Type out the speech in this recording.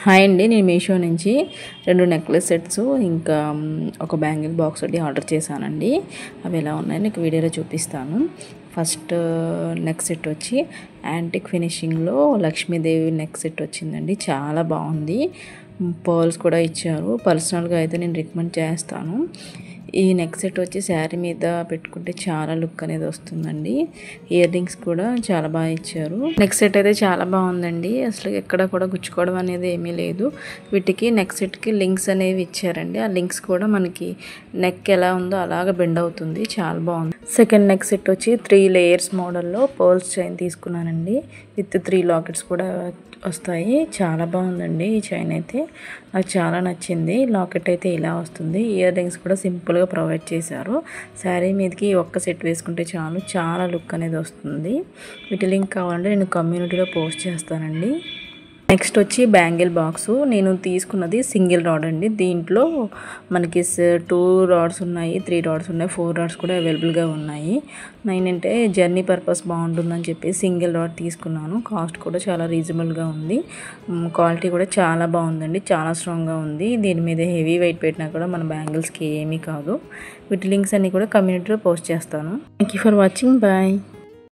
Hi అండి, నేను మీషో నుంచి 2 నెక్లెస్ సెట్స్ ఇంకా ఒక బ్యాంగిల్ బాక్స్ ఒకటి ఆర్డర్ చేశానండి. అవి ఎలా ఉన్నాయో నీకు వీడియోలో చూపిస్తాను. ఫస్ట్ నెక్ సెట్ వచ్చి యాంటిక్ ఫినిషింగ్లో లక్ష్మీదేవి నెక్ సెట్ వచ్చిందండి. చాలా బాగుంది. పర్ల్స్ కూడా ఇచ్చారు. పర్సనల్గా అయితే నేను రికమెండ్ చేస్తాను. ఈ నెక్ సెట్ వచ్చి శారీ మీద పెట్టుకుంటే చాలా లుక్ అనేది వస్తుందండి. ఇయర్ రింగ్స్ కూడా చాలా బాగా ఇచ్చారు. నెక్ సెట్ అయితే చాలా బాగుందండి. అసలు ఎక్కడ కూడా గుచ్చుకోవడం అనేది ఏమీ లేదు. వీటికి నెక్ సెట్కి లింక్స్ అనేవి ఇచ్చారండి. ఆ లింక్స్ కూడా మనకి నెక్ ఎలా ఉందో అలాగ బెండ్ అవుతుంది. చాలా బాగుంది. సెకండ్ నెక్ సెట్ వచ్చి 3 లేయర్స్ మోడల్లో పర్ల్స్ చైన్ తీసుకున్నానండి. విత్ 3 లాకెట్స్ కూడా వస్తాయి. చాలా బాగుందండి ఈ చైన్ అయితే. నాకు చాలా నచ్చింది. లాకెట్ అయితే ఇలా వస్తుంది. ఇయర్ రింగ్స్ కూడా సింపుల్గా ప్రొవైడ్ చేశారు. శారీ మీదకి ఒక్క సెట్ వేసుకుంటే చాలు, చాలా లుక్ అనేది వస్తుంది. వీటి లింక్ కావాలంటే నేను కమ్యూనిటీలో పోస్ట్ చేస్తానండి. నెక్స్ట్ వచ్చి బ్యాంగిల్ బాక్సు. నేను తీసుకున్నది సింగిల్ రాడ్ అండి. దీంట్లో మనకి 2 రాడ్స్ ఉన్నాయి, 3 రాడ్స్ ఉన్నాయి, 4 రాడ్స్ కూడా అవైలబుల్గా ఉన్నాయి. నేనంటే జర్నీ పర్పస్ బాగుంటుందని చెప్పి సింగిల్ రాడ్ తీసుకున్నాను. కాస్ట్ కూడా చాలా రీజనబుల్గా ఉంది. క్వాలిటీ కూడా చాలా బాగుందండి. చాలా స్ట్రాంగ్గా ఉంది. దీని మీద హెవీ వెయిట్ పెట్టినా కూడా మన బ్యాంగిల్స్కి ఏమీ కాదు. వీటి లింక్స్ అన్నీ కూడా కమ్యూనిటీలో పోస్ట్ చేస్తాను. Thank you for watching. Bye.